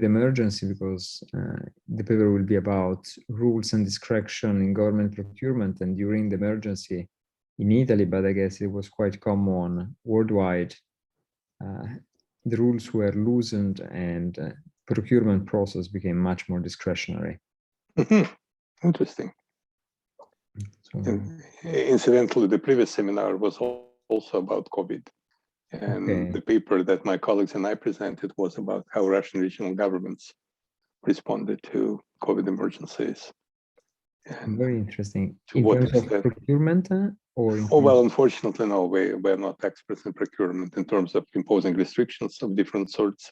emergency because the paper will be about rules and discretion in government procurement, and during the emergency in Italy, but I guess it was quite common worldwide, the rules were loosened and procurement process became much more discretionary. Interesting. So, And incidentally, the previous seminar was also about COVID. And okay. the paper that my colleagues and I presented was about how Russian regional governments responded to COVID emergencies. And Very interesting. to In what terms of extent? procurement or in Oh, well, terms unfortunately, no, we're not experts in procurement in terms of imposing restrictions of different sorts,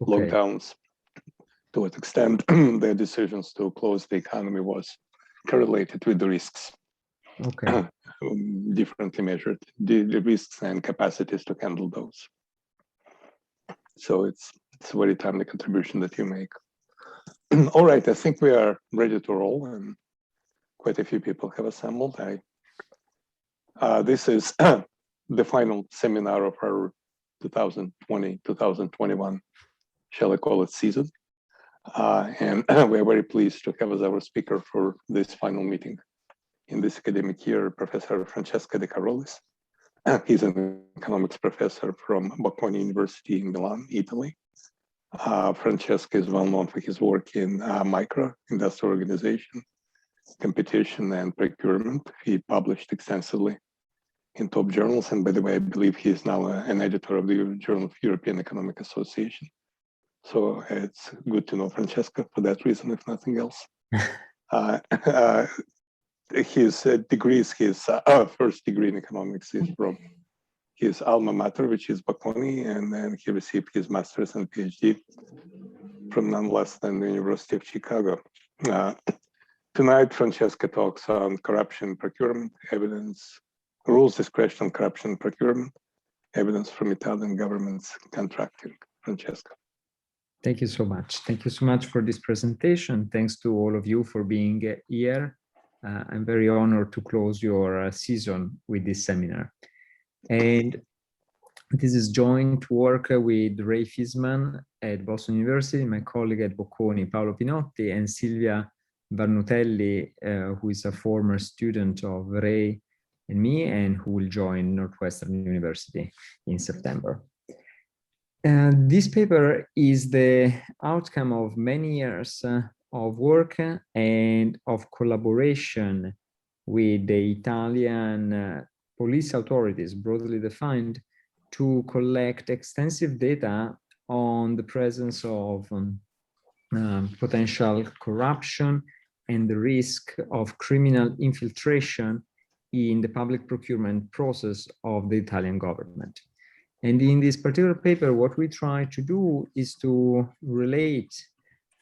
okay. lockdowns. To what extent their decisions to close the economy was correlated with the risks. Okay. Differently measured, the risks and capacities to handle those. So it's a very timely contribution that you make. All right, I think we are ready to roll, and quite a few people have assembled. This is the final seminar of our 2020-2021, shall I call it, season. And we're very pleased to have as our speaker for this final meeting in this academic year, Professor Francesco Decarolis. He's an economics professor from Bocconi University in Milan, Italy. Francesco is well known for his work in micro industrial organization, competition, and procurement. He published extensively in top journals, and by the way, I believe he is now an editor of the Journal of European Economic Association. So it's good to know Francesco for that reason, if nothing else. His degrees, his first degree in economics is from his alma mater, which is Bocconi, and then he received his master's and PhD from none less than the University of Chicago. Tonight, Francesco talks on corruption, procurement, evidence, rules, discretion, corruption, procurement, evidence from Italian government's contracting. Francesco. Thank you so much. Thank you so much for this presentation. Thanks to all of you for being here. I'm very honored to close your season with this seminar. And this is joint work with Ray Fisman at Boston University, my colleague at Bocconi, Paolo Pinotti, and Silvia Barnutelli, who is a former student of Ray and me, and who will join Northwestern University in September. This paper is the outcome of many years of work and of collaboration with the Italian police authorities, broadly defined, to collect extensive data on the presence of potential corruption and the risk of criminal infiltration in the public procurement process of the Italian government. And in this particular paper, what we try to do is to relate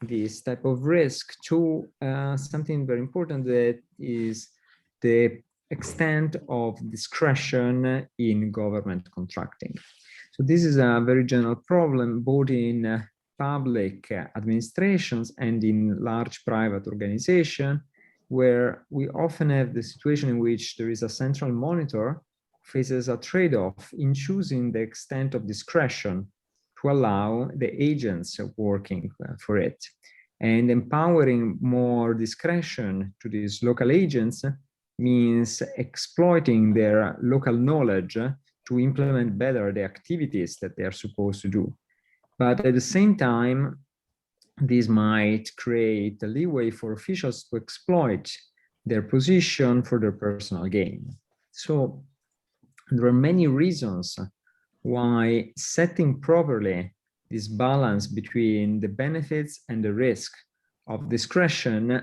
this type of risk to something very important, that is the extent of discretion in government contracting. So this is a very general problem, both in public administrations and in large private organizations, where we often have the situation in which there is a central monitor faces a trade-off in choosing the extent of discretion to allow the agents working for it. And empowering more discretion to these local agents means exploiting their local knowledge to implement better the activities that they are supposed to do. But at the same time, this might create a leeway for officials to exploit their position for their personal gain. So there are many reasons why setting properly this balance between the benefits and the risk of discretion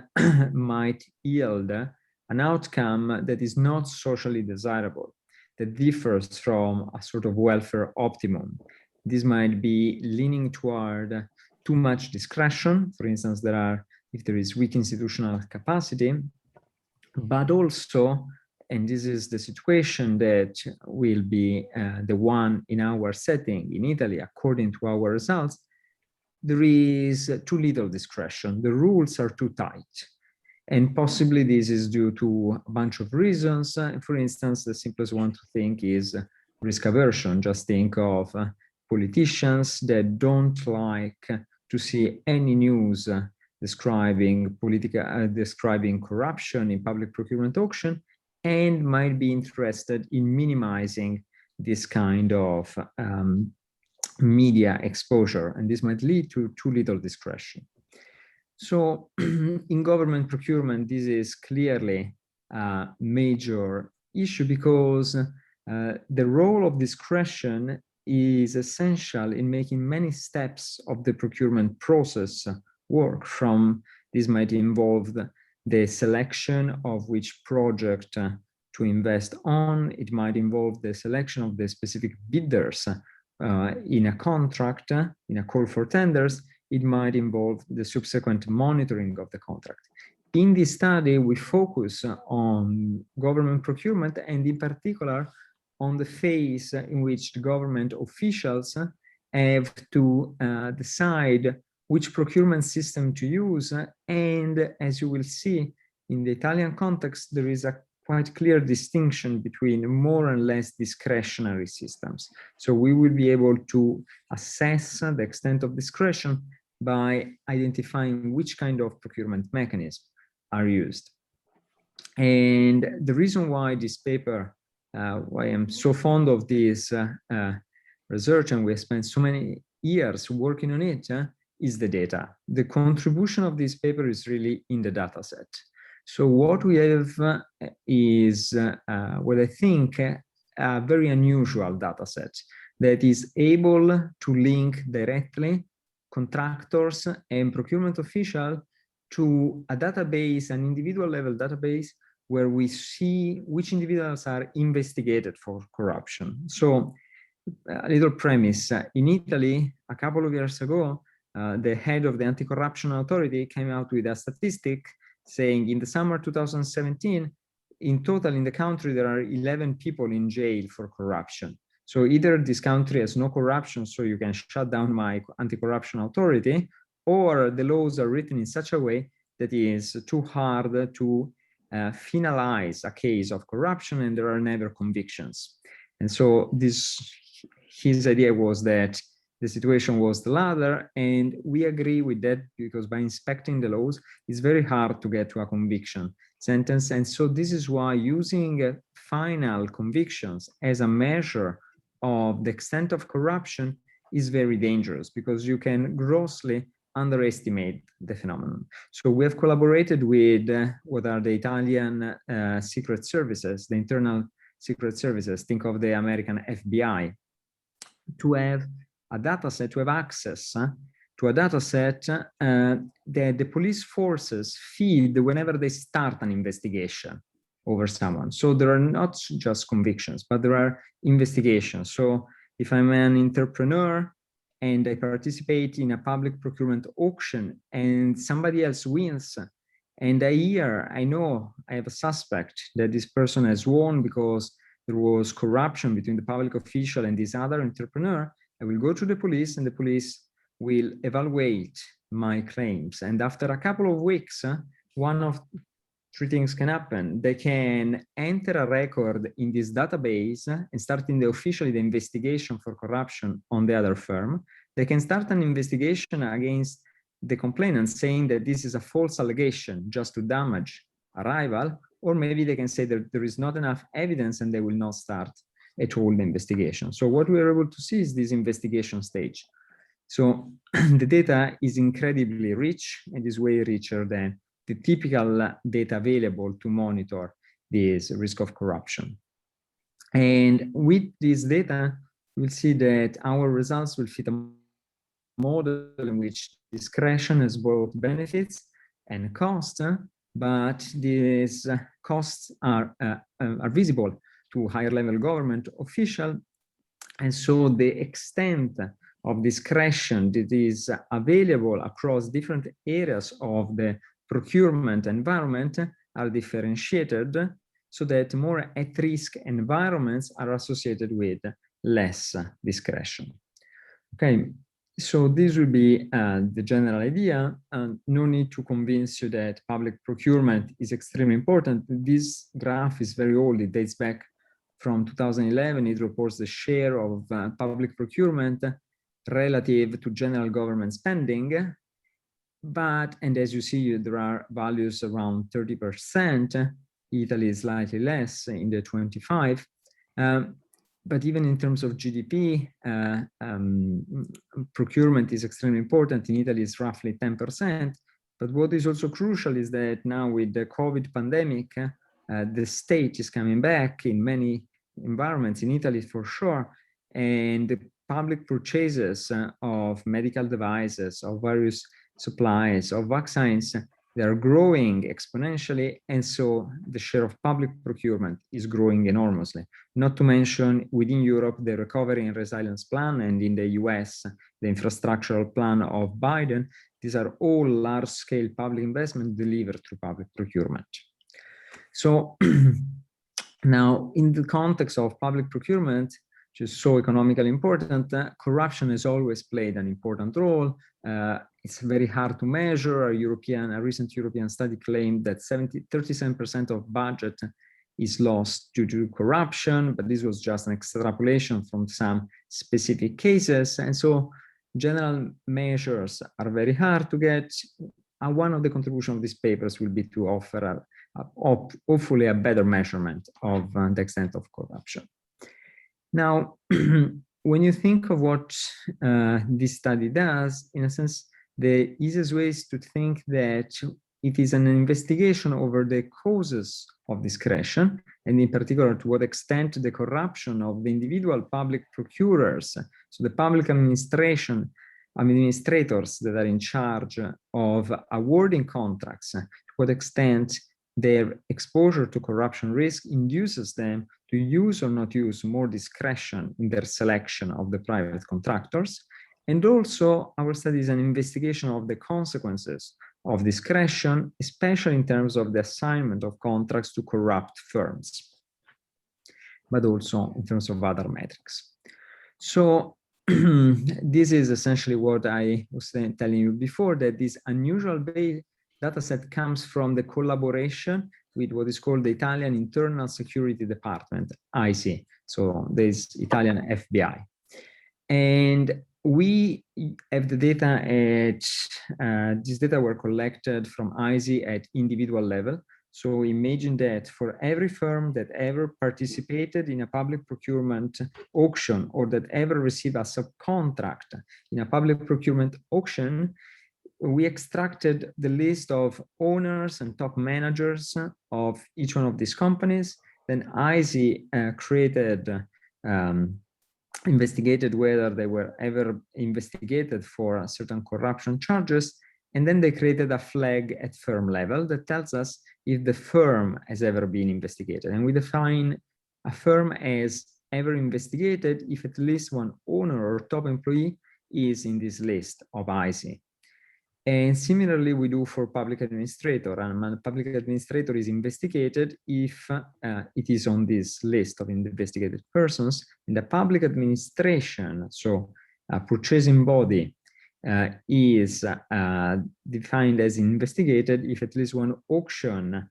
might yield an outcome that is not socially desirable, that differs from a sort of welfare optimum. This might be leaning toward too much discretion. For instance, if there is weak institutional capacity, but also, and this is the situation that will be the one in our setting in Italy, according to our results, there is too little discretion. The rules are too tight. And possibly this is due to a bunch of reasons. For instance, the simplest one to think is risk aversion. Just think of politicians that don't like to to see any news describing describing corruption in public procurement auction, and might be interested in minimizing this kind of media exposure, and this might lead to too little discretion. So in government procurement, this is clearly a major issue, because the role of discretion is essential in making many steps of the procurement process work. From this might involve the selection of which project to invest on. It might involve the selection of the specific bidders in a contract, in a call for tenders. It might involve the subsequent monitoring of the contract. In this study, we focus on government procurement, and in particular on the phase in which the government officials have to decide which procurement system to use. And as you will see, in the Italian context, there is a quite clear distinction between more and less discretionary systems. So we will be able to assess the extent of discretion by identifying which kind of procurement mechanisms are used. And the reason why this paper, why I'm so fond of this research, and we spent so many years working on it, is the data. The contribution of this paper is really in the data set. So what we have is what I think a very unusual data set that is able to link directly contractors and procurement officials to a database, an individual level database, where we see which individuals are investigated for corruption. So a little premise, in Italy, a couple of years ago, the head of the anti-corruption authority came out with a statistic saying in the summer 2017, in total in the country, there are 11 people in jail for corruption. So either this country has no corruption, so you can shut down my anti-corruption authority, or the laws are written in such a way that it is too hard to finalize a case of corruption, and there are never convictions. And so his idea was that the situation was the latter, and we agree with that, because by inspecting the laws, it's very hard to get to a conviction sentence. And so this is why using final convictions as a measure of the extent of corruption is very dangerous, because you can grossly underestimate the phenomenon. So we have collaborated with what are the Italian secret services, the internal secret services, think of the American FBI, to have a data set, to have access to a data set that the police forces feed whenever they start an investigation over someone. So there are not just convictions, but there are investigations. So if I'm an entrepreneur and I participate in a public procurement auction and somebody else wins, and I know I have a suspect that this person has won because there was corruption between the public official and this other entrepreneur, I will go to the police, and the police will evaluate my claims. And after a couple of weeks, one of three things can happen. They can enter a record in this database and start officially the investigation for corruption on the other firm. They can start an investigation against the complainant, saying that this is a false allegation just to damage a rival, or maybe they can say that there is not enough evidence and they will not start at all the investigation. So what we are able to see is this investigation stage. So the data is incredibly rich, and is way richer than the typical data available to monitor this risk of corruption. And with this data, we'll see that our results will fit a model in which discretion has both benefits and costs, but these costs are visible to higher level government official. And so the extent of discretion that is available across different areas of the procurement environment are differentiated, so that more at-risk environments are associated with less discretion. Okay, so this will be the general idea. No need to convince you that public procurement is extremely important. This graph is very old. It dates back from 2011. It reports the share of public procurement relative to general government spending. But, and as you see, there are values around 30%. Italy is slightly less in the 25. But even in terms of GDP, procurement is extremely important. In Italy, it's roughly 10%. But what is also crucial is that now with the COVID pandemic, the state is coming back in many environments, in Italy for sure, and the public purchases of medical devices, of various supplies, of vaccines, they are growing exponentially, and so the share of public procurement is growing enormously. Not to mention within Europe, the Recovery and Resilience Plan, and in the US, the infrastructural plan of Biden. These are all large-scale public investment delivered through public procurement. So now, in the context of public procurement, which is so economically important, corruption has always played an important role. It's very hard to measure. A recent European study claimed that 37% of budget is lost due to corruption, but this was just an extrapolation from some specific cases. And so general measures are very hard to get. One of the contributions of these papers will be to offer hopefully a better measurement of the extent of corruption. Now, when you think of what this study does, in a sense, the easiest way is to think that it is an investigation over the causes of discretion, and in particular, to what extent the corruption of the individual public procurers, so the public administrators that are in charge of awarding contracts, to what extent their exposure to corruption risk induces them to use or not use more discretion in their selection of the private contractors. And also, our study is an investigation of the consequences of discretion, especially in terms of the assignment of contracts to corrupt firms, but also in terms of other metrics. So this is essentially what I was telling you before, that this unusual data set comes from the collaboration with what is called the Italian Internal Security Department, AISI. So there's Italian FBI. And we have the data at, these data were collected from AISI at individual level. So imagine that for every firm that ever participated in a public procurement auction or that ever received a subcontract in a public procurement auction, we extracted the list of owners and top managers of each one of these companies. Then AISI investigated whether they were ever investigated for certain corruption charges. And then they created a flag at firm level that tells us if the firm has ever been investigated. And we define a firm as ever investigated if at least one owner or top employee is in this list of AISI. And similarly, we do for public administrator, and a public administrator is investigated if it is on this list of investigated persons. In the public administration, so a purchasing body is defined as investigated if at least one auction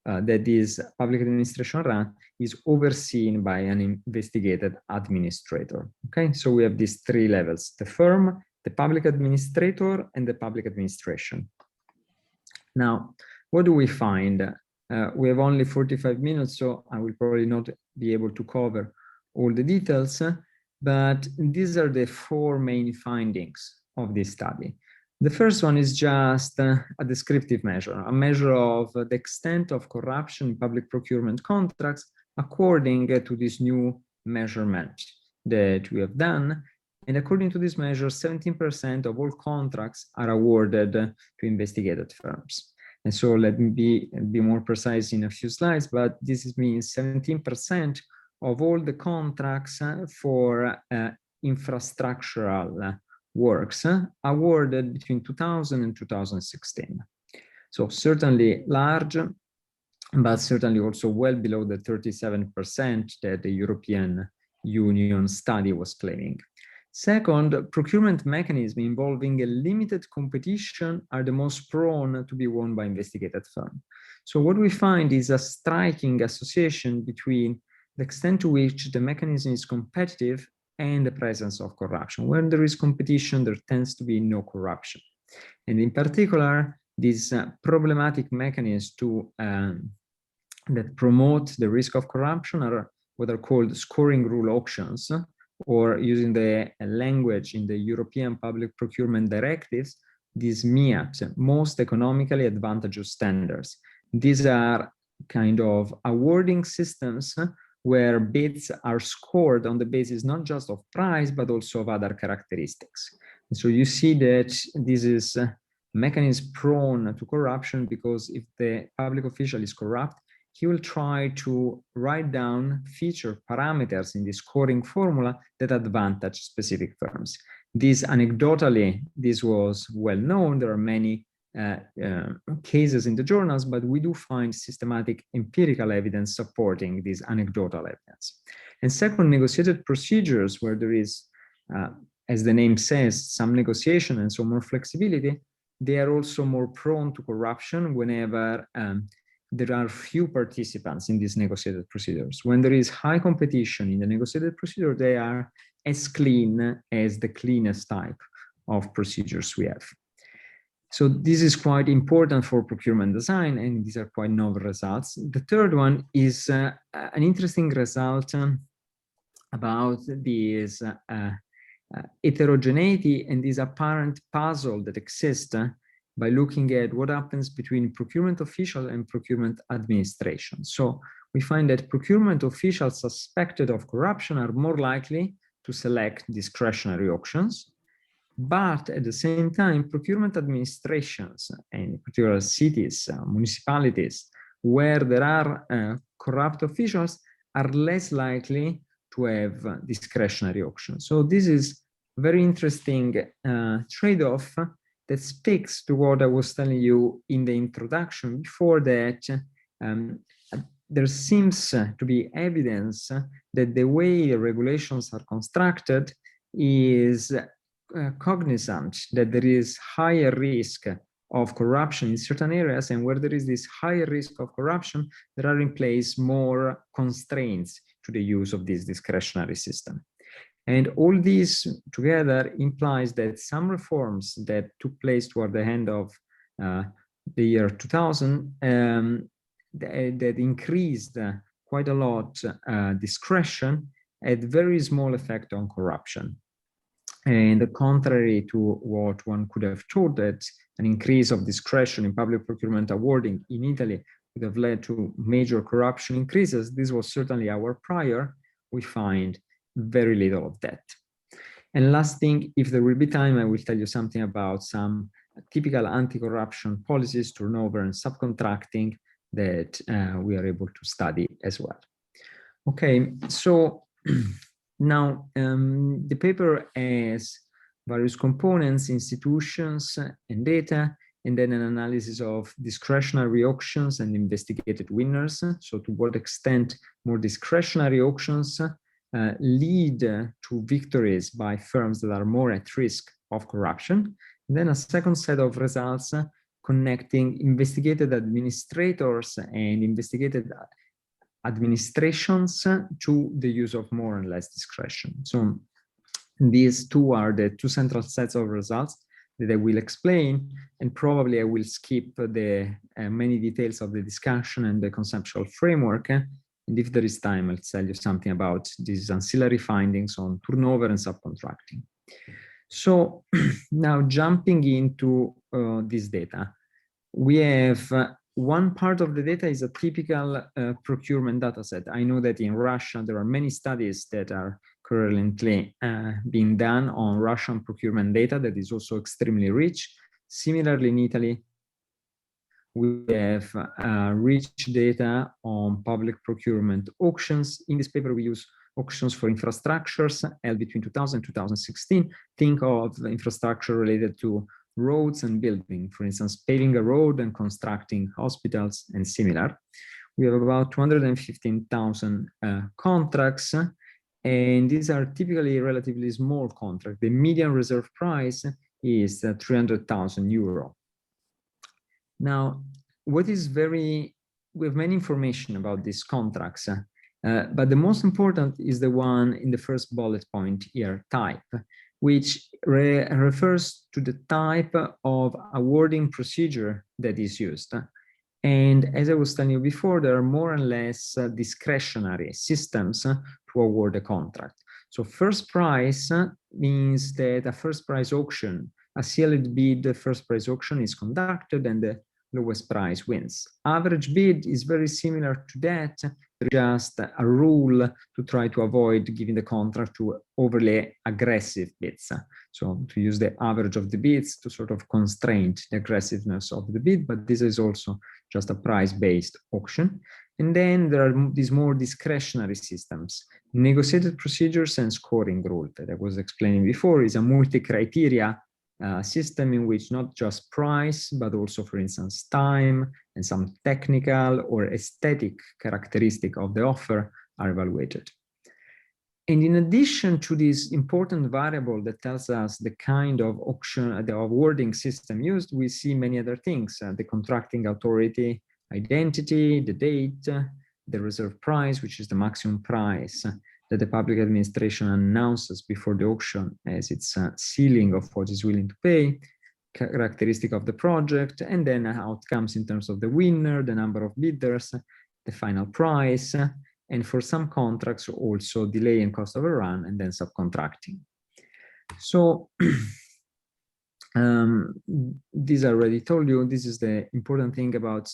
that is public administration run is overseen by an investigated administrator. Okay, so we have these three levels: the firm, the public administrator, and the public administration. Now, what do we find? We have only 45 minutes, so I will probably not be able to cover all the details, but these are the four main findings of this study. The first one is just a descriptive measure, a measure of the extent of corruption in public procurement contracts according to this new measurement that we have done. And according to this measure, 17% of all contracts are awarded to investigated firms. And so let me be more precise in a few slides, but this means 17% of all the contracts for infrastructural works awarded between 2000 and 2016. So certainly large, but certainly also well below the 37% that the European Union study was claiming. Second, procurement mechanisms involving a limited competition are the most prone to be won by investigated firms. So what we find is a striking association between the extent to which the mechanism is competitive and the presence of corruption. When there is competition, there tends to be no corruption. And in particular, these problematic mechanisms that promote the risk of corruption are what are called scoring rule auctions, or using the language in the European Public Procurement Directives, these MIAPs, most economically advantageous standards. These are kind of awarding systems where bids are scored on the basis not just of price, but also of other characteristics. And so you see that this is a mechanism prone to corruption, because if the public official is corrupt, he will try to write down feature parameters in the scoring formula that advantage specific firms. This anecdotally, this was well known. There are many cases in the journals, but we do find systematic empirical evidence supporting this anecdotal evidence. And second, negotiated procedures, where there is, as the name says, some negotiation and so more flexibility, they are also more prone to corruption whenever there are few participants in these negotiated procedures. When there is high competition in the negotiated procedure, they are as clean as the cleanest type of procedures we have. So this is quite important for procurement design, and these are quite novel results. The third one is an interesting result about this heterogeneity and this apparent puzzle that exists by looking at what happens between procurement official and procurement administration. So we find that procurement officials suspected of corruption are more likely to select discretionary auctions, but at the same time, procurement administrations, and in particular cities, municipalities, where there are corrupt officials, are less likely to have discretionary auctions. So this is a very interesting trade-off that speaks to what I was telling you in the introduction before, that there seems to be evidence that the way regulations are constructed is cognizant that there is higher risk of corruption in certain areas, and where there is this higher risk of corruption, there are in place more constraints to the use of this discretionary system. And all this together implies that some reforms that took place toward the end of the year 2000 that increased quite a lot discretion had very small effect on corruption. And contrary to what one could have thought, that an increase of discretion in public procurement awarding in Italy would have led to major corruption increases, this was certainly our prior. We find very little of that. And last thing, if there will be time, I will tell you something about some typical anti-corruption policies, turnover and subcontracting, that we are able to study as well. Okay, so now the paper has various components, institutions and data, and then an analysis of discretionary auctions and investigated winners. So to what extent more discretionary auctions lead to victories by firms that are more at risk of corruption. And then a second set of results connecting investigated administrators and investigated administrations to the use of more and less discretion. So these two are the two central sets of results that I will explain, and probably I will skip the many details of the discussion and the conceptual framework. And if there is time, I'll tell you something about these ancillary findings on turnover and subcontracting. So now jumping into this data, we have one part of the data is a typical procurement data set. I know that in Russia, there are many studies that are currently being done on Russian procurement data that is also extremely rich. Similarly, in Italy, we have rich data on public procurement auctions. In this paper, we use auctions for infrastructures held between 2000 and 2016. Think of infrastructure related to roads and building, for instance, paving a road and constructing hospitals and similar. We have about 215,000 contracts, and these are typically relatively small contracts. The median reserve price is 300,000 euro. Now, we have many information about these contracts. But the most important is the one in the first bullet point here, type, which refers to the type of awarding procedure that is used. And as I was telling you before, there are more or less discretionary systems to award a contract. So first price means that a first price auction, a sealed bid first price auction is conducted and the lowest price wins. Average bid is very similar to that, just a rule to try to avoid giving the contract to overly aggressive bids. So to use the average of the bids to sort of constrain the aggressiveness of the bid, but this is also just a price-based auction. And then there are these more discretionary systems. Negotiated procedures and scoring rule that I was explaining before is a multi-criteria system in which not just price, but also, for instance, time and some technical or aesthetic characteristic of the offer are evaluated. And in addition to this important variable that tells us the kind of auction, the awarding system used, we see many other things, the contracting authority identity, the date, the reserve price, which is the maximum price that the public administration announces before the auction as its ceiling of what is willing to pay, characteristic of the project, and then outcomes in terms of the winner, the number of bidders, the final price, and for some contracts also delay and cost overrun, and then subcontracting. So this I already told you, this is the important thing about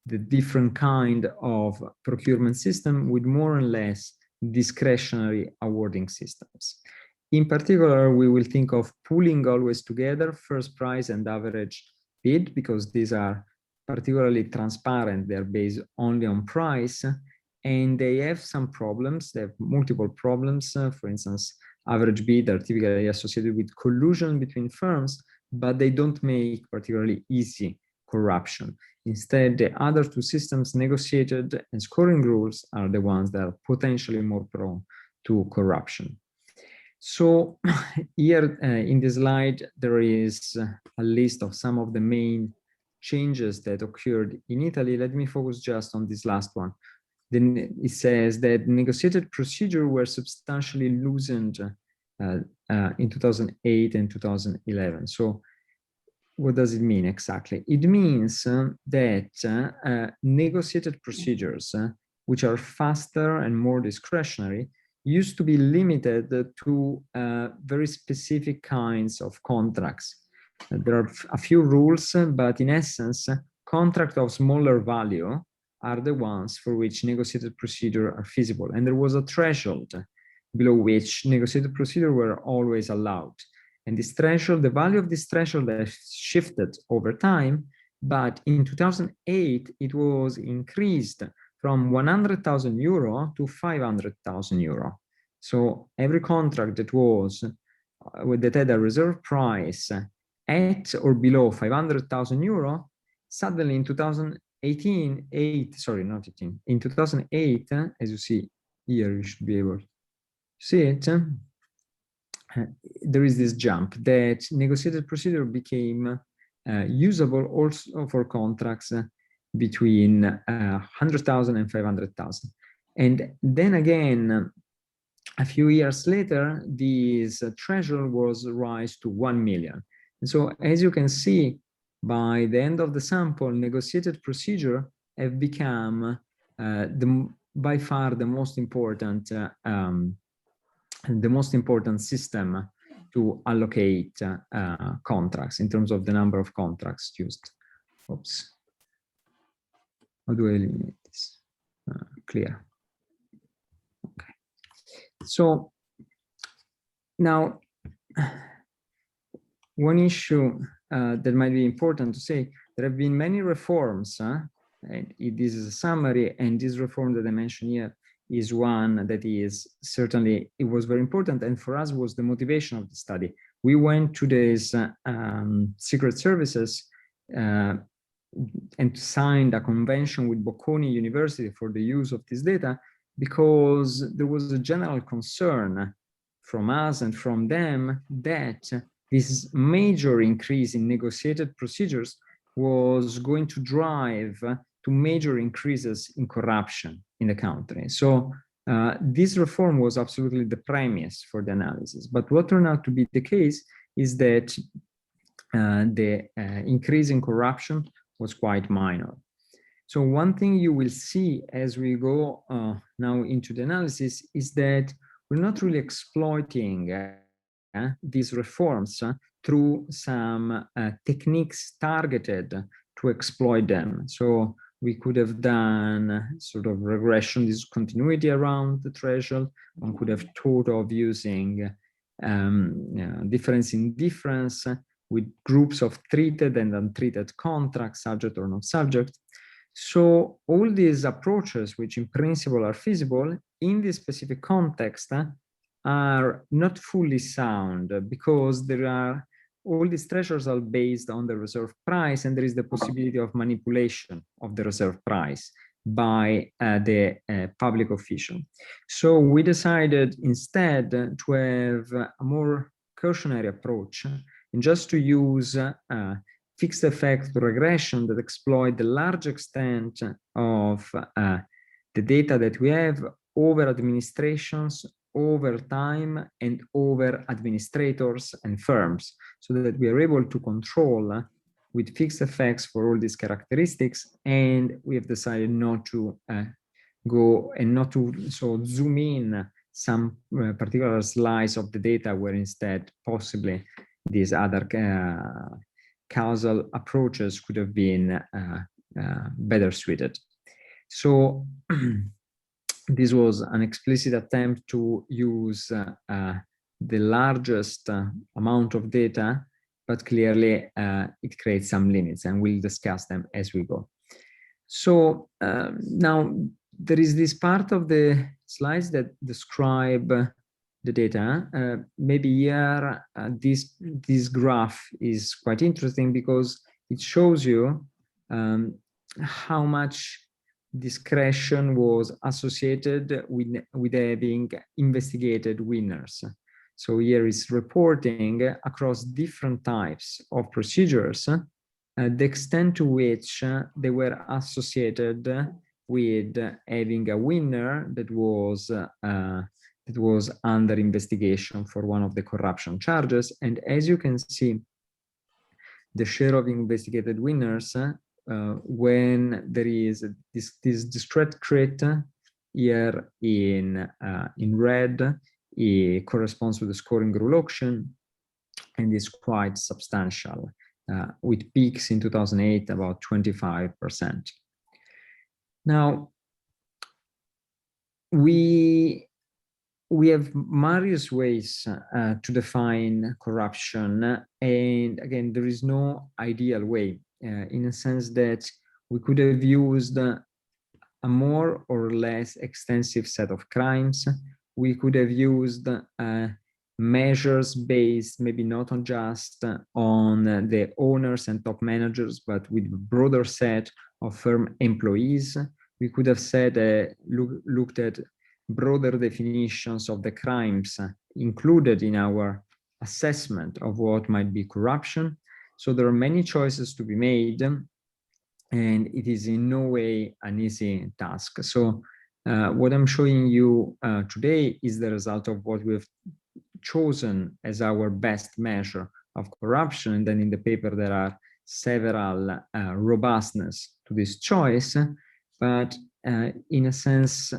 the different kind of procurement system with more or less discretionary awarding systems. In particular, we will think of pooling always together first price and average bid, because these are particularly transparent. They're based only on price, and they have some problems. They have multiple problems. For instance, average bid are typically associated with collusion between firms, but they don't make particularly easy corruption. Instead, the other two systems, negotiated and scoring rules, are the ones that are potentially more prone to corruption. So here in this slide, there is a list of some of the main changes that occurred in Italy. Let me focus just on this last one. Then it says that negotiated procedure were substantially loosened in 2008 and 2011. So what does it mean exactly? It means that negotiated procedures, which are faster and more discretionary, used to be limited to very specific kinds of contracts. There are a few rules, but in essence, contracts of smaller value are the ones for which negotiated procedure are feasible. And there was a threshold below which negotiated procedure were always allowed. And this threshold, the value of this threshold has shifted over time, but in 2008, it was increased from 100,000 euro to 500,000 euro. So every contract that was, that had a reserve price at or below 500,000 euro, suddenly in 2008, in 2008, as you see here, you should be able to see it, there is this jump that negotiated procedure became usable also for contracts between 100,000 and 500,000. And then again, a few years later, this threshold was raised to 1 million. And so as you can see, by the end of the sample, negotiated procedure have become by far the most important system to allocate contracts in terms of the number of contracts used. Oops. How do I eliminate this? Clear. Okay. So now, one issue that might be important to say, there have been many reforms. And this is a summary, and this reform that I mentioned here is one that is certainly, it was very important, and for us was the motivation of the study. We went to these secret services and signed a convention with Bocconi University for the use of this data, because there was a general concern from us and from them that this major increase in negotiated procedures was going to drive to major increases in corruption in the country. So this reform was absolutely the premise for the analysis. But what turned out to be the case is that the increase in corruption was quite minor. So one thing you will see as we go now into the analysis is that we're not really exploiting these reforms through some techniques targeted to exploit them. So we could have done sort of regression discontinuity around the threshold. One could have thought of using difference in difference with groups of treated and untreated contracts, subject or not subject. So all these approaches, which in principle are feasible, in this specific context are not fully sound, because there are all these thresholds are based on the reserve price, and there is the possibility of manipulation of the reserve price by the public official. So we decided instead to have a more cautionary approach, and just to use fixed effect regression that exploit the large extent of the data that we have over administrations, over time, and over administrators and firms, so that we are able to control with fixed effects for all these characteristics. And we have decided not to go and not to zoom in some particular slice of the data, where instead possibly these other causal approaches could have been better suited. So this was an explicit attempt to use the largest amount of data, but clearly it creates some limits, and we'll discuss them as we go. So now there is this part of the slides that describe the data. Maybe here, this graph is quite interesting because it shows you how much discretion was associated with having investigated winners. So here is reporting across different types of procedures, the extent to which they were associated with having a winner that was under investigation for one of the corruption charges. And as you can see, the share of investigated winners, when there is this discrete here in red, it corresponds to the scoring rule auction, and is quite substantial, with peaks in 2008 about 25%. Now, we have various ways to define corruption, and again, there is no ideal way, in a sense that we could have used a more or less extensive set of crimes. We could have used measures based maybe not on just on the owners and top managers, but with a broader set of firm employees. We could have said, looked at broader definitions of the crimes included in our assessment of what might be corruption. So there are many choices to be made, and it is in no way an easy task. So what I'm showing you today is the result of what we've chosen as our best measure of corruption. And then in the paper, there are several robustness to this choice. But in a sense,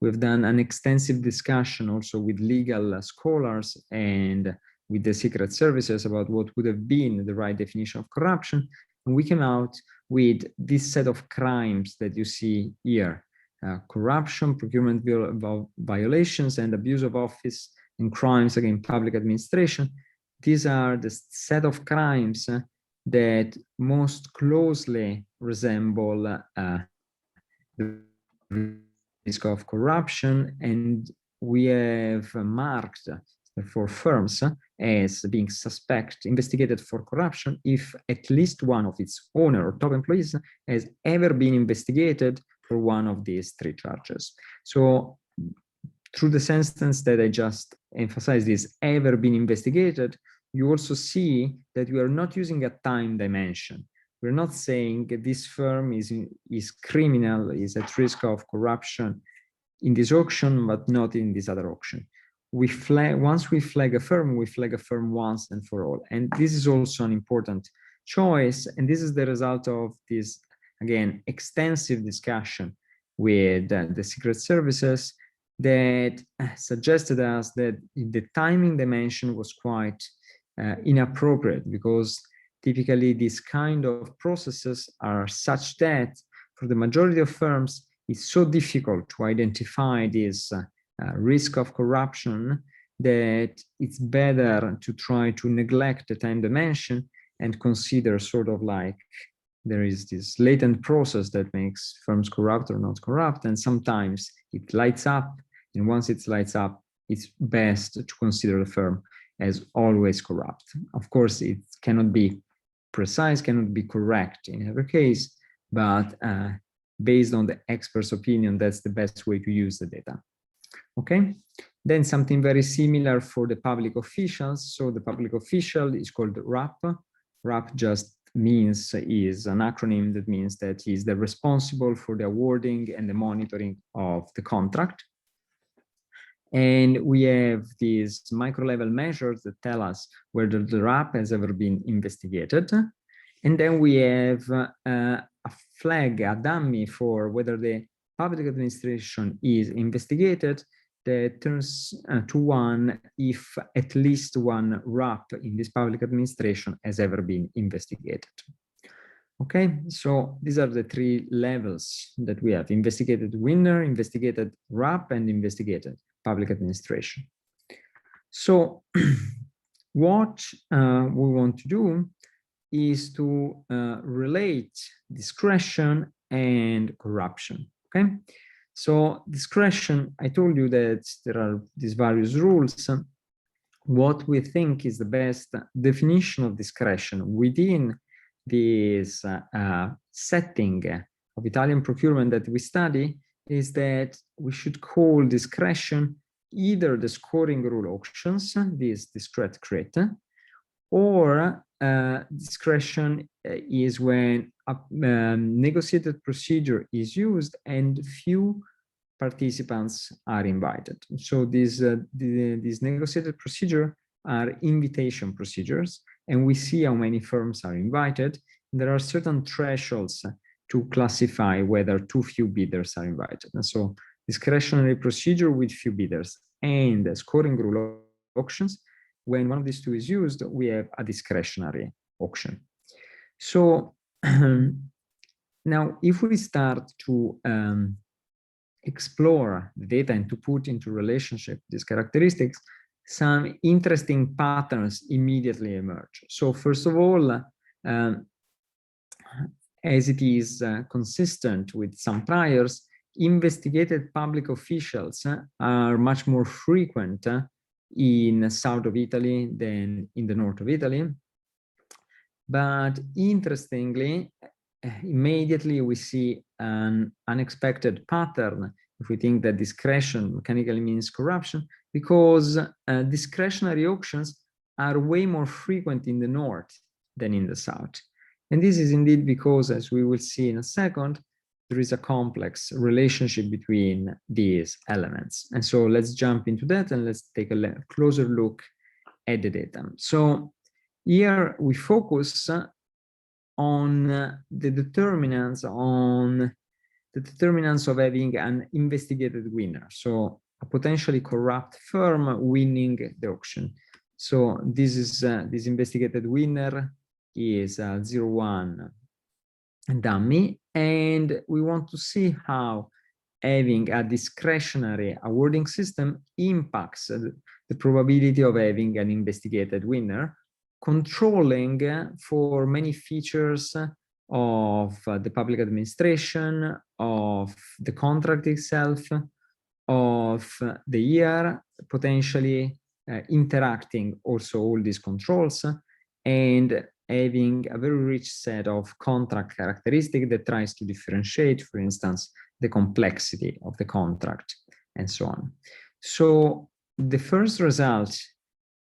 we've done an extensive discussion also with legal scholars and with the secret services about what would have been the right definition of corruption. And we came out with this set of crimes that you see here: corruption, procurement violations, and abuse of office, and crimes against public administration. These are the set of crimes that most closely resemble the risk of corruption, and we have marked for firms as being investigated for corruption if at least one of its owner or top employees has ever been investigated for one of these three charges. So through the sentence that I just emphasized, is ever been investigated, you also see that we are not using a time dimension. we're not saying this firm is criminal, is at risk of corruption in this auction, but not in this other auction. Once we flag a firm once and for all. And this is also an important choice. And this is the result of this, again, extensive discussion with the Secret Services that suggested us that the timing dimension was quite inappropriate, because typically these kind of processes are such that for the majority of firms, it's so difficult to identify this risk of corruption that it's better to try to neglect the time dimension and consider sort of like there is this latent process that makes firms corrupt or not corrupt, and sometimes it lights up, and once it lights up, it's best to consider the firm as always corrupt. Of course, it cannot be precise, cannot be correct in every case, but based on the expert's opinion, that's the best way to use the data. Okay, then something very similar for the public officials. So the public official is called RAP. RAP just means, is an acronym that means that he's the responsible for the awarding and the monitoring of the contract. And we have these micro-level measures that tell us whether the RAP has ever been investigated. And then we have a flag, a dummy for whether the public administration is investigated that turns to 1 if at least one RAP in this public administration has ever been investigated. Okay, so these are the 3 levels that we have: investigated winner, investigated RAP, and investigated public administration. So what we want to do is to relate discretion and corruption. Okay, so discretion, I told you that there are these various rules. What we think is the best definition of discretion within this setting of Italian procurement that we study is that we should call discretion either the scoring rule auctions, this discrete crit, or discretion is when a negotiated procedure is used and few participants are invited. So these negotiated procedure are invitation procedures, and we see how many firms are invited. There are certain thresholds to classify whether too few bidders are invited. And so discretionary procedure with few bidders and scoring rule auctions, when one of these two is used, we have a discretionary auction. So now if we start to explore the data and to put into relationship these characteristics, some interesting patterns immediately emerge. So first of all, as it is consistent with some priors, investigated public officials are much more frequent in the south of Italy than in the north of Italy. But interestingly, immediately we see an unexpected pattern if we think that discretion mechanically means corruption, because discretionary auctions are way more frequent in the north than in the south. And this is indeed because, as we will see in a second, there is a complex relationship between these elements. And so let's jump into that and let's take a closer look at the data. So here we focus on the determinants of having an investigated winner. So a potentially corrupt firm winning the auction. So this is this investigated winner is 0-1 dummy, and we want to see how having a discretionary awarding system impacts the probability of having an investigated winner, controlling for many features of the public administration, of the contract itself, of the year, potentially interacting also all these controls, and having a very rich set of contract characteristics that tries to differentiate, for instance, the complexity of the contract and so on. So the first result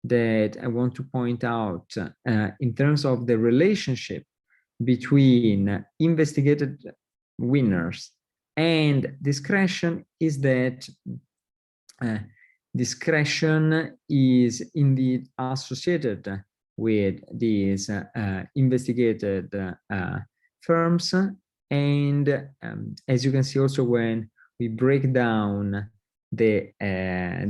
that I want to point out in terms of the relationship between investigated winners and discretion is that discretion is indeed associated with these investigated firms. And as you can see also when we break down the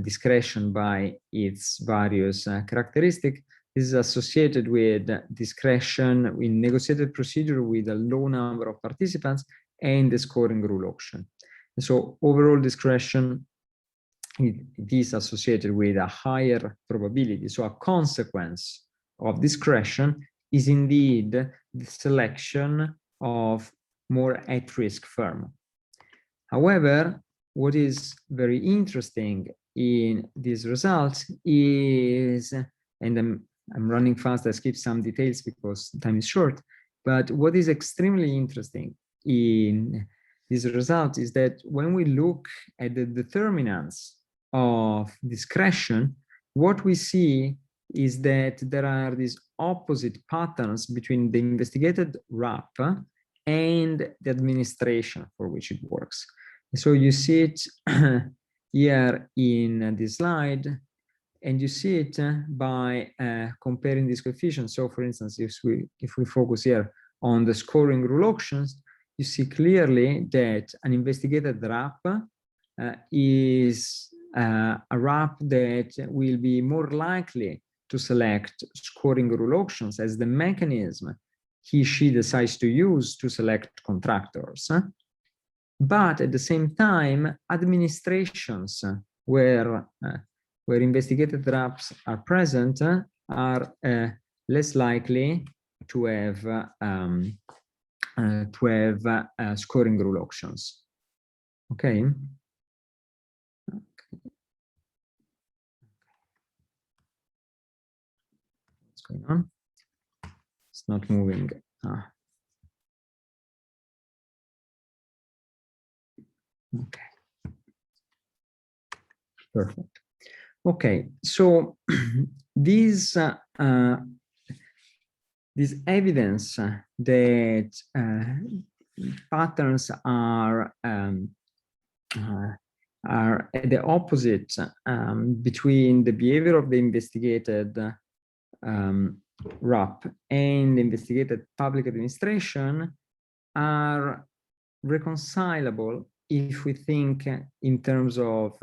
discretion by its various characteristics, this is associated with discretion in negotiated procedure with a low number of participants and the scoring rule auction. And so overall discretion, it is associated with a higher probability. So a consequence of discretion is indeed the selection of more at-risk firm. However, what is very interesting in these results is, and I'm running fast, I skip some details because time is short, but what is extremely interesting in these results is that when we look at the determinants of discretion, what we see is that there are these opposite patterns between the investigated RAP and the administration for which it works. So you see it here in this slide, and you see it by comparing these coefficients. So for instance, if we focus here on the scoring rule auctions, you see clearly that an investigated RAP is a RAP that will be more likely to select scoring rule auctions as the mechanism he/she decides to use to select contractors. But at the same time, administrations where investigated RAPs are present are less likely to have scoring rule auctions. Okay. What's going on? It's not moving. Okay. Perfect. Okay, so this evidence that patterns are the opposite between the behavior of the investigated RAP and the investigated public administration are reconcilable if we think in terms of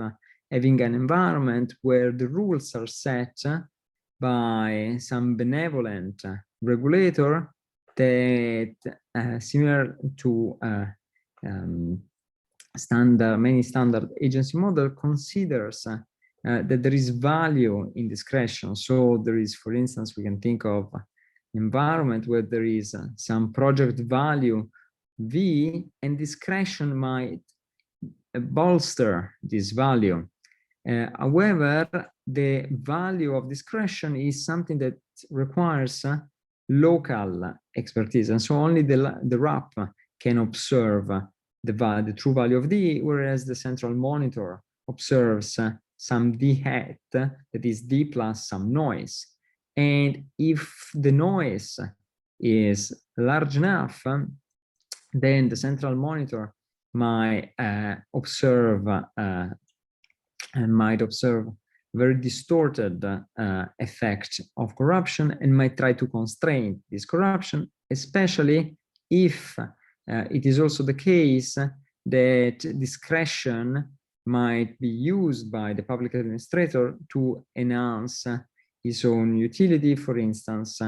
having an environment where the rules are set by some benevolent regulator that, similar to many standard agency model, considers that there is value in discretion. So there is, for instance, we can think of an environment where there is some project value V, and discretion might bolster this value. However, the value of discretion is something that requires local expertise, and so only the RAP can observe the true value of D, whereas the central monitor observes some D hat, that is D plus some noise. And if the noise is large enough, then the central monitor might observe very distorted effect of corruption and might try to constrain this corruption, especially if it is also the case that discretion might be used by the public administrator to enhance his own utility, for instance,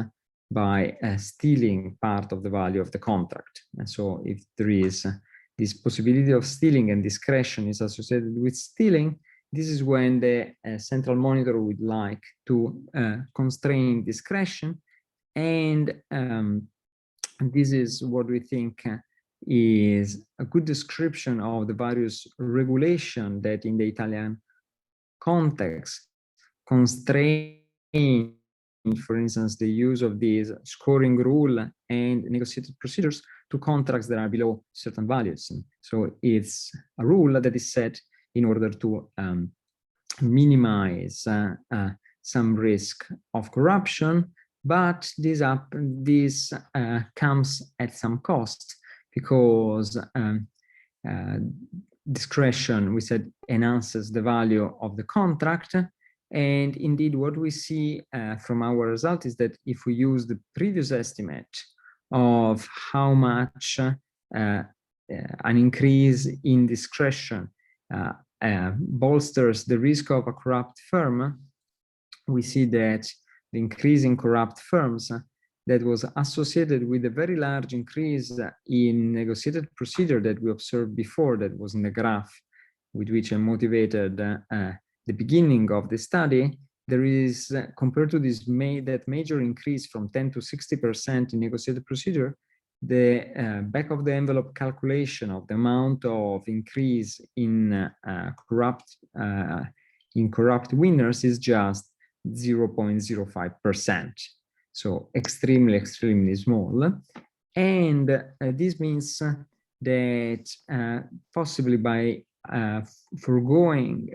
by stealing part of the value of the contract. And so if there is this possibility of stealing and discretion is associated with stealing, this is when the central monitor would like to constrain discretion. And this is what we think is a good description of the various regulation that in the Italian context constrain, for instance, the use of these scoring rule and negotiated procedures to contracts that are below certain values. And so it's a rule that is set in order to minimize some risk of corruption, But this comes at some cost, because discretion, we said, enhances the value of the contract. And indeed, what we see from our result is that if we use the previous estimate of how much an increase in discretion bolsters the risk of a corrupt firm, we see that the increase in corrupt firms that was associated with a very large increase in negotiated procedure that we observed before, that was in the graph with which I motivated the beginning of the study. There is, compared to this that major increase from 10 to 60% in negotiated procedure, the back of the envelope calculation of the amount of increase in corrupt winners is just 0.05%. So extremely, extremely small. And this means that possibly by foregoing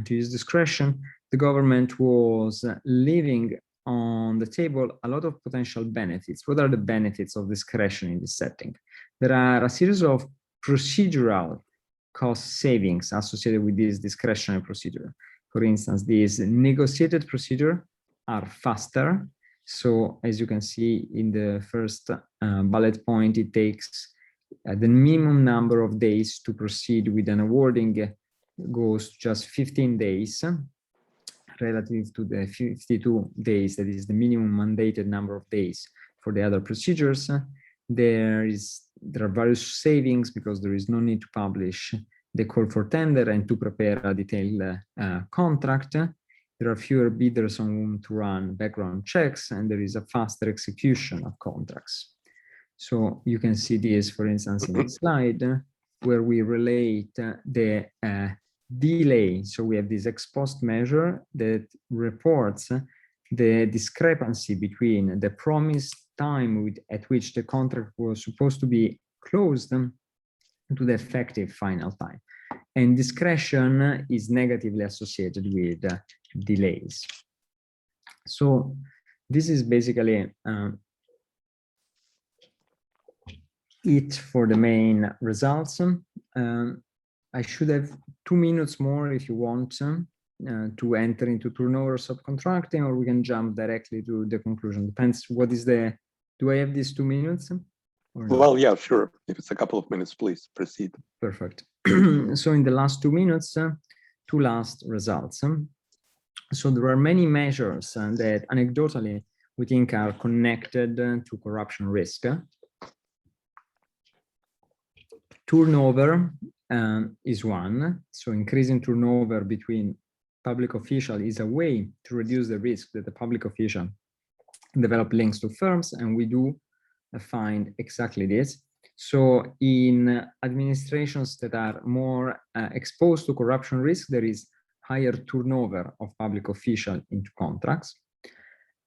to use discretion, the government was leaving on the table a lot of potential benefits. What are the benefits of discretion in this setting? There are a series of procedural cost savings associated with this discretionary procedure. For instance, these negotiated procedure are faster. So as you can see in the first bullet point, it takes the minimum number of days to proceed with an awarding goes to just 15 days relative to the 52 days, that is the minimum mandated number of days for the other procedures. There are various savings because there is no need to publish the call for tender and to prepare a detailed contract. There are fewer bidders on whom to run background checks, and there is a faster execution of contracts. So you can see this, for instance, in the slide where we relate the delay. So we have this ex post measure that reports the discrepancy between the promised time at which the contract was supposed to be closed to the effective final time. And discretion is negatively associated with delays. So this is basically it for the main results. I should have 2 minutes more if you want to enter into turnover subcontracting, or we can jump directly to the conclusion. Depends what is the, do I have these 2 minutes? Well, yeah, sure. If it's a couple of minutes, please proceed. Perfect. So in the last 2 minutes, two last results. So there are many measures that anecdotally we think are connected to corruption risk. Turnover is one. So increasing turnover between public officials is a way to reduce the risk that the public official develop links to firms, and we do find exactly this. So in administrations that are more exposed to corruption risk, there is higher turnover of public officials into contracts.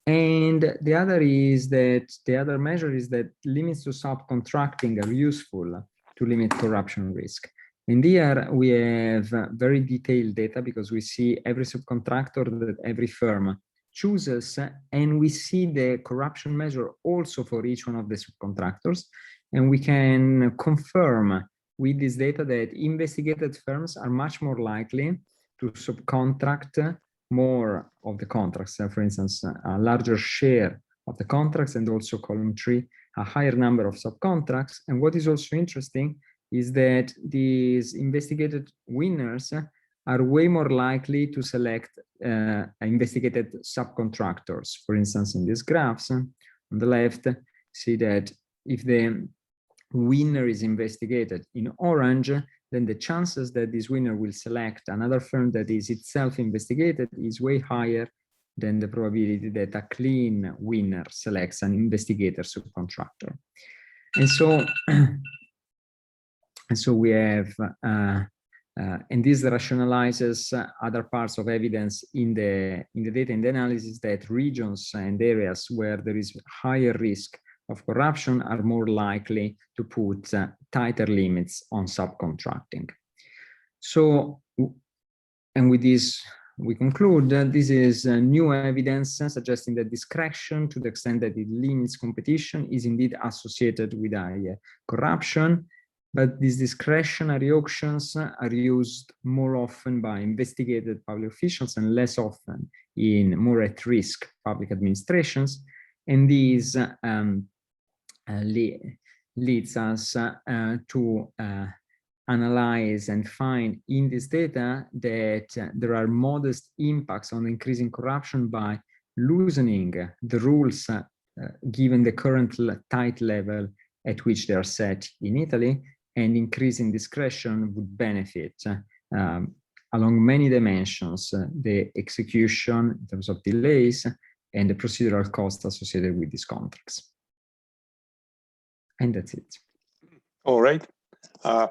And the other measure is that limits to subcontracting are useful to limit corruption risk. And here we have very detailed data because we see every subcontractor that every firm chooses, and we see the corruption measure also for each one of the subcontractors. And we can confirm with this data that investigated firms are much more likely to subcontract more of the contracts. For instance, a larger share of the contracts, and also column 3, a higher number of subcontracts. And what is also interesting is that these investigated winners are way more likely to select investigated subcontractors. For instance, in these graphs on the left, see that if the winner is investigated in orange, then the chances that this winner will select another firm that is itself investigated is way higher than the probability that a clean winner selects an investigator subcontractor. And so we have, and this rationalizes other parts of evidence in the data and the analysis, that regions and areas where there is higher risk of corruption are more likely to put tighter limits on subcontracting. So, and with this we conclude that this is new evidence suggesting that discretion, to the extent that it limits competition, is indeed associated with corruption. But these discretionary auctions are used more often by investigated public officials and less often in more at-risk public administrations. And these leads us to analyze and find in this data that there are modest impacts on increasing corruption by loosening the rules given the current tight level at which they are set in Italy, and increasing discretion would benefit along many dimensions, the execution in terms of delays and the procedural costs associated with these contracts. And that's it. All right.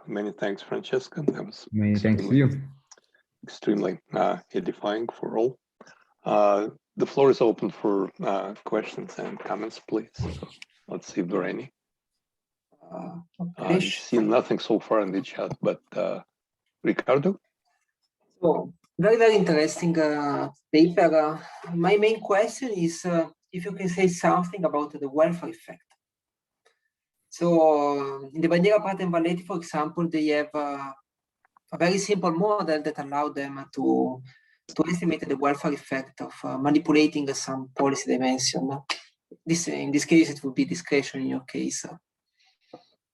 Many thanks, Francesco. That was many thanks to you. Extremely edifying for all. The floor is open for questions and comments, please. So let's see if there are any. I've seen nothing so far in the chat, but Ricardo? So, very, very interesting paper. My main question is if you can say something about the welfare effect. So in the Bandiera Patent Valeti, for example, they have a very simple model that allows them to estimate the welfare effect of manipulating some policy dimension. In this case, it would be discretion in your case.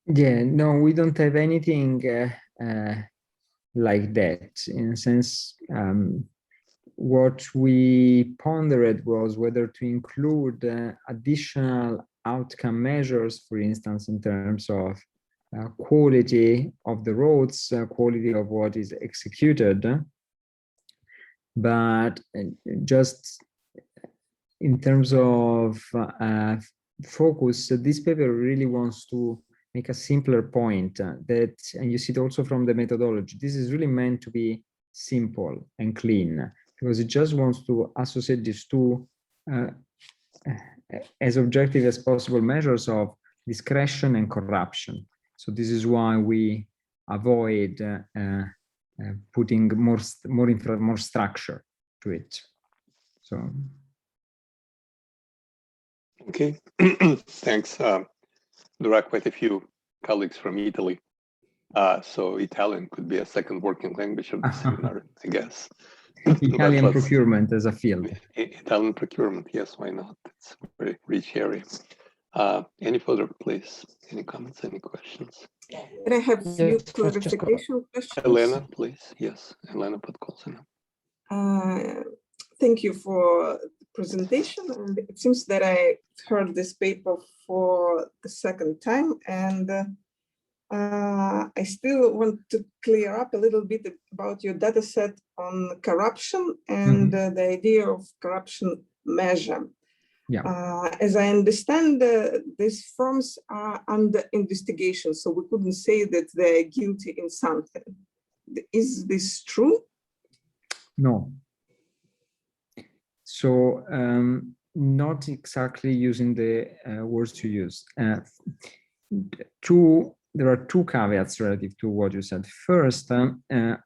Yeah, no, we don't have anything like that. In a sense, what we pondered was whether to include additional outcome measures, for instance, in terms of quality of the roads, quality of what is executed. But just in terms of focus, this paper really wants to make a simpler point that, and you see it also from the methodology, this is really meant to be simple and clean, because it just wants to associate these two as objective as possible measures of discretion and corruption. So this is why we avoid putting more structure to it. So. Okay, thanks. There are quite a few colleagues from Italy, so Italian could be a second working language of the seminar, I guess. Italian procurement as a field. Italian procurement, yes, why not? It's a very rich area. Any further, please? Any comments, any questions? Can I have a few clarification questions? Elena, please. Yes, Elena Podkolzina. Thank you for the presentation. And it seems that I heard this paper for the second time, and I still want to clear up a little bit about your data set on corruption and the idea of corruption measure. Yeah. As I understand, these firms are under investigation, so we couldn't say that they're guilty in something. Is this true? No. So not exactly using the words you use. There are two caveats relative to what you said. First,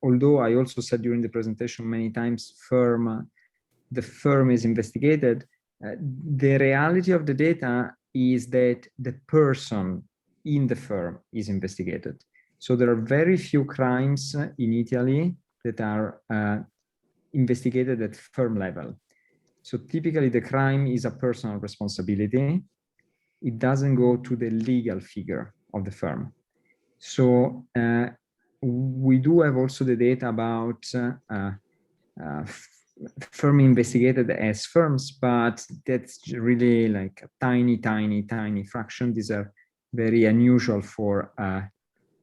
although I also said during the presentation many times, the firm is investigated, the reality of the data is that the person in the firm is investigated. So there are very few crimes in Italy that are investigated at firm level. So typically the crime is a personal responsibility. It doesn't go to the legal figure of the firm. So we do have also the data about firm investigated as firms, but that's really like a tiny, tiny, tiny fraction. These are very unusual for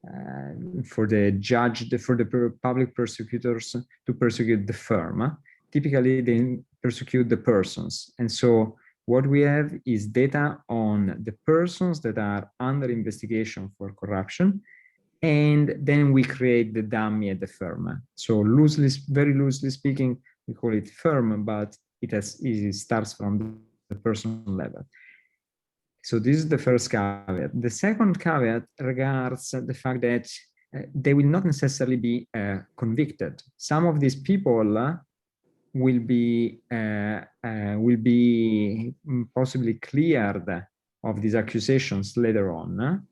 the judge, for the public prosecutors to persecute the firm. Typically, they persecute the persons. And so what we have is data on the persons that are under investigation for corruption, and then we create the dummy at the firm. So very loosely speaking, we call it firm, but it starts from the personal level. So this is the first caveat. The second caveat regards the fact that they will not necessarily be convicted. Some of these people will be possibly cleared of these accusations later on.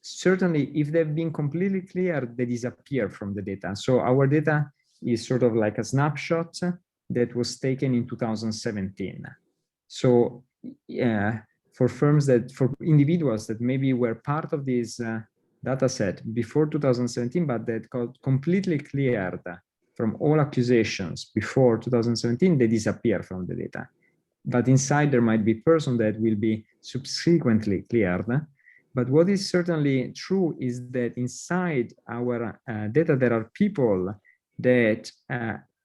Certainly, if they've been completely cleared, they disappear from the data. So our data is sort of like a snapshot that was taken in 2017. So for firms for individuals that maybe were part of this data set before 2017, but that got completely cleared from all accusations before 2017, they disappear from the data. But inside there might be persons that will be subsequently cleared. But what is certainly true is that inside our data, there are people that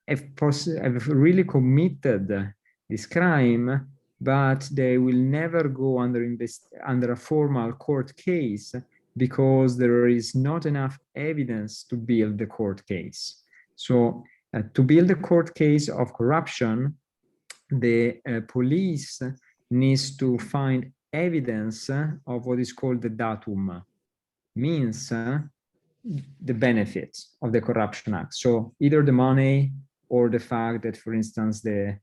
have really committed this crime, but they will never go under a formal court case because there is not enough evidence to build the court case. So to build a court case of corruption, the police needs to find evidence of what is called the datum, means the benefits of the Corruption Act. So either the money or the fact that, for instance, the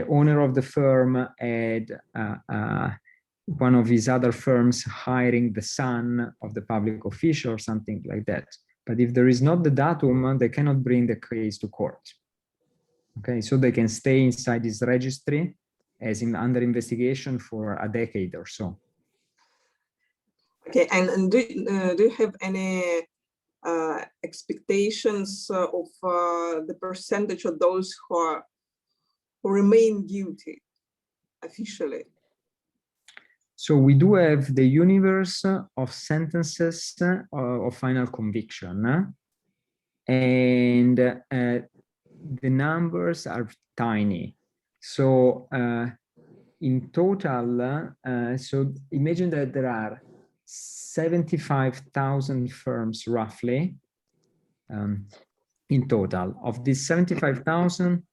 owner of the firm had one of his other firms hiring the son of the public official or something like that. But if there is not the datum, they cannot bring the case to court. Okay, so they can stay inside this registry as under investigation for a decade or so. Okay, and do you have any expectations of the percentage of those who remain guilty officially? So we do have the universe of sentences of final conviction, and the numbers are tiny. So in total, so imagine that there are 75,000 firms roughly in total. Of these 75,000,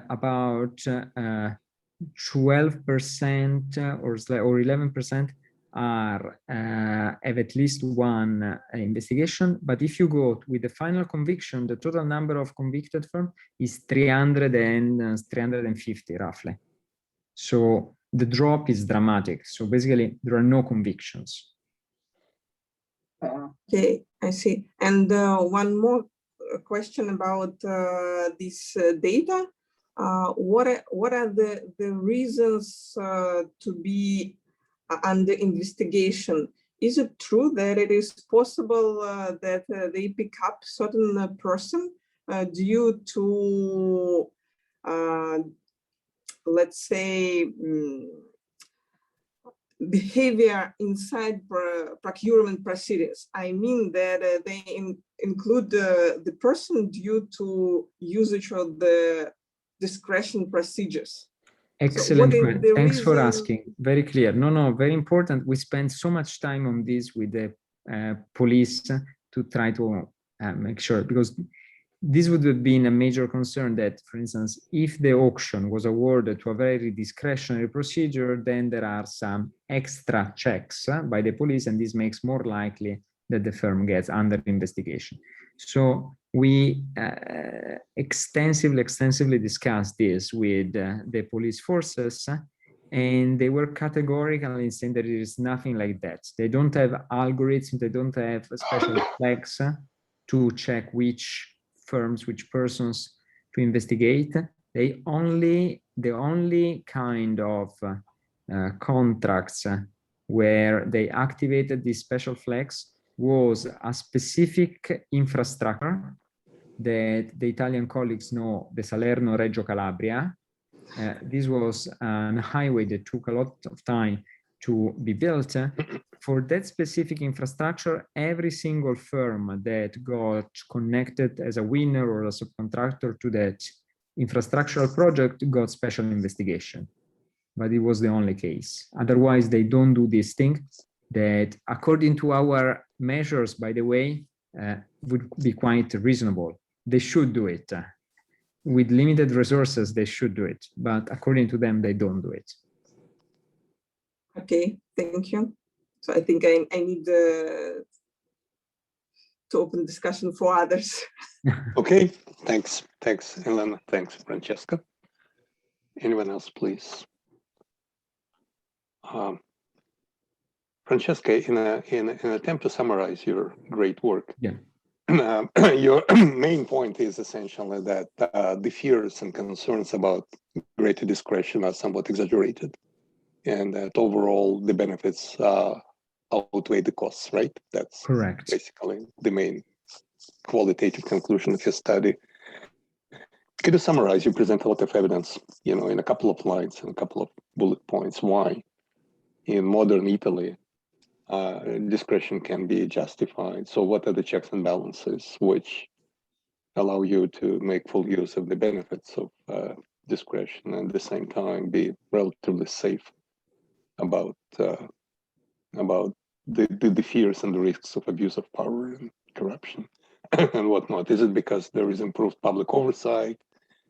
about 12% or 11% are have at least one investigation. But if you go with the final conviction, the total number of convicted firms is 350 roughly. So the drop is dramatic. So basically, there are no convictions. Okay, I see. And one more question about this data. What are the reasons to be under investigation? Is it true that it is possible that they pick up certain person due to, let's say, behavior inside procurement procedures? I mean that they include the person due to usage of the discretion procedures. Excellent. So Thanks for asking. Very clear. No, very important. We spend so much time on this with the police to try to make sure, because this would have been a major concern that, for instance, if the auction was awarded to a very discretionary procedure, then there are some extra checks by the police, and this makes more likely that the firm gets under investigation. So we extensively discussed this with the police forces, and they were categorically saying that there is nothing like that. They don't have algorithms, they don't have special flags to check which firms, which persons to investigate. The only kind of contracts where they activated these special flags was a specific infrastructure that the Italian colleagues know, the Salerno-Reggio Calabria. This was a highway that took a lot of time to be built. For that specific infrastructure, every single firm that got connected as a winner or a subcontractor to that infrastructural project got special investigation. But it was the only case. Otherwise, they don't do this thing that, according to our measures, by the way, would be quite reasonable. They should do it. With limited resources, they should do it. But according to them, they don't do it. Okay, thank you. So I think I need to open discussion for others. Okay, thanks, Elena. Thanks, Francesca. Anyone else, please? Francesca, in an attempt to summarize your great work, Yeah. Your main point is essentially that the fears and concerns about greater discretion are somewhat exaggerated, and that overall the benefits outweigh the costs, right? That's Correct. basically the main qualitative conclusion of your study. Could you summarize? You present a lot of evidence, in a couple of lines and a couple of bullet points, why in modern Italy discretion can be justified. So what are the checks and balances which allow you to make full use of the benefits of discretion and at the same time be relatively safe about the fears and the risks of abuse of power and corruption and whatnot? Is it because there is improved public oversight?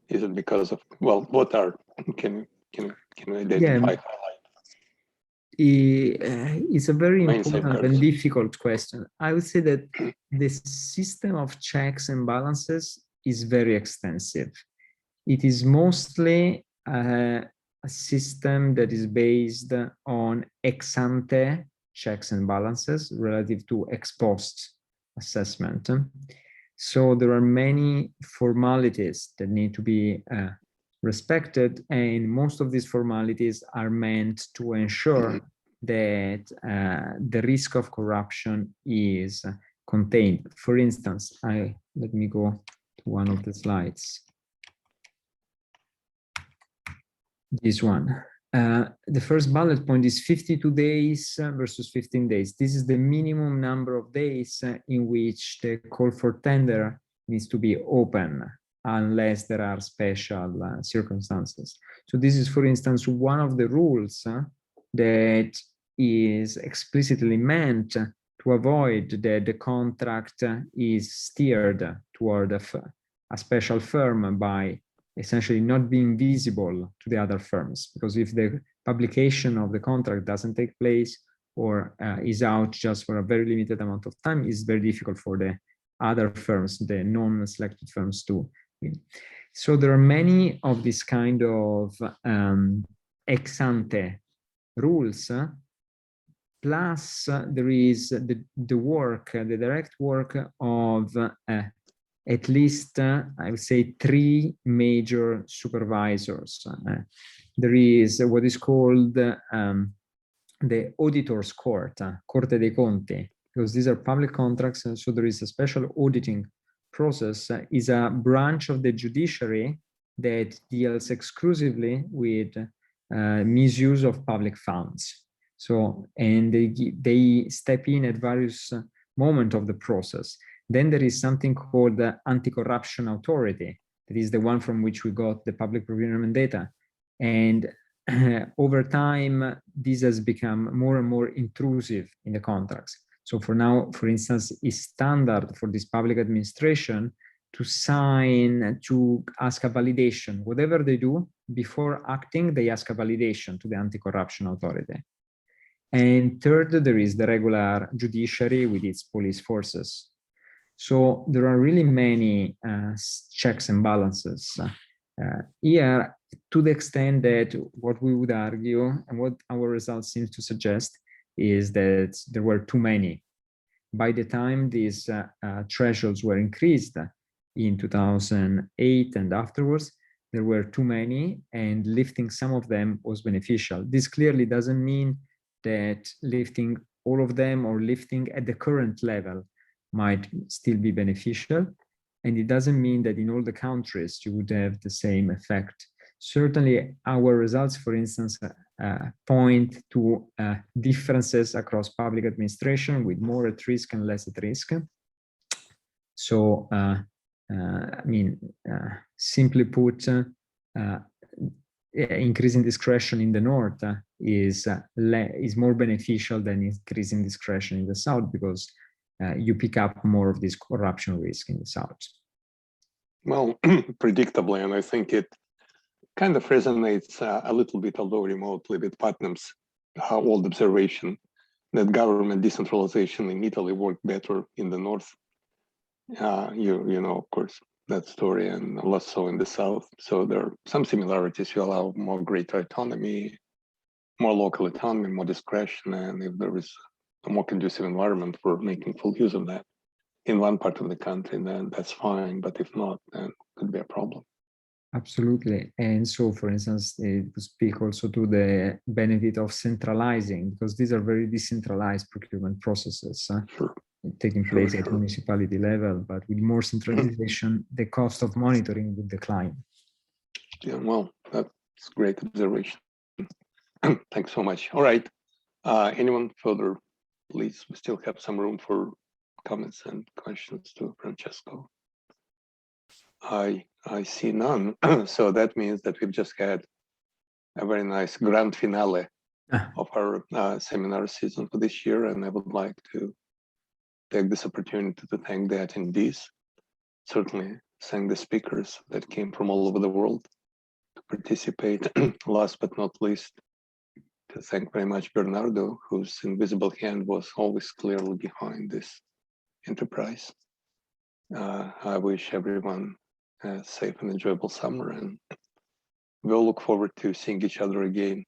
Is it because of, well, what are, can you identify? Yeah. It's a very important and difficult question. I would say that the system of checks and balances is very extensive. It is mostly a system that is based on ex ante checks and balances relative to ex post assessment. So there are many formalities that need to be respected, and most of these formalities are meant to ensure that the risk of corruption is contained. For instance, let me go to one of the slides. This one. The first bullet point is 52 days versus 15 days. This is the minimum number of days in which the call for tender needs to be open, unless there are special circumstances. So this is, for instance, one of the rules that is explicitly meant to avoid that the contract is steered toward a special firm by essentially not being visible to the other firms. Because if the publication of the contract doesn't take place or is out just for a very limited amount of time, it's very difficult for the other firms, the non-selected firms, to win. So there are many of these kind of ex ante rules, plus there is the work, the direct work of at least, I would say, 3 major supervisors. There is what is called the auditor's court, Corte dei Conti, because these are public contracts, and so there is a special auditing process, is a branch of the judiciary that deals exclusively with misuse of public funds. So, and they step in at various moments of the process. Then there is something called the anti-corruption authority. That is the one from which we got the public procurement data. And over time, this has become more and more intrusive in the contracts. So for now, for instance, it's standard for this public administration to sign, to ask a validation. Whatever they do, before acting, they ask a validation to the anti-corruption authority. And third, there is the regular judiciary with its police forces. So there are really many checks and balances here, to the extent that what we would argue and what our results seem to suggest is that there were too many. By the time these thresholds were increased in 2008 and afterwards, there were too many, and lifting some of them was beneficial. This clearly doesn't mean that lifting all of them or lifting at the current level might still be beneficial. And it doesn't mean that in all the countries you would have the same effect. Certainly our results, for instance, point to differences across public administration with more at risk and less at risk. So, I mean, simply put, increasing discretion in the north is more beneficial than increasing discretion in the south, because you pick up more of this corruption risk in the south. Well, predictably, and I think it kind of resonates a little bit, although remotely, with Putnam's old observation that government decentralization in Italy worked better in the north You know, of course, that story, and less so in the South. So there are some similarities. You allow more greater autonomy, more local autonomy, more discretion, and if there is a more conducive environment for making full use of that in one part of the country, then that's fine. But if not, then it could be a problem. Absolutely. And so, for instance, to speak also to the benefit of centralizing, because these are very decentralized procurement processes Sure. taking place at Sure. municipality level, but with more centralization, the cost of monitoring would decline. Yeah, well, that's great observation. Thanks so much. All right. Anyone further, please? We still have some room for comments and questions to Francesco. I see none. So that means that we've just had a very nice grand finale of our seminar season for this year. And I would like to take this opportunity to thank the attendees, certainly thank the speakers that came from all over the world to participate. Last but not least, to thank very much Bernardo, whose invisible hand was always clearly behind this enterprise. I wish everyone a safe and enjoyable summer, and we'll look forward to seeing each other again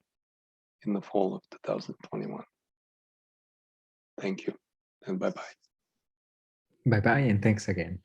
in the fall of 2021. Thank you, and bye-bye. Bye-bye, and thanks again.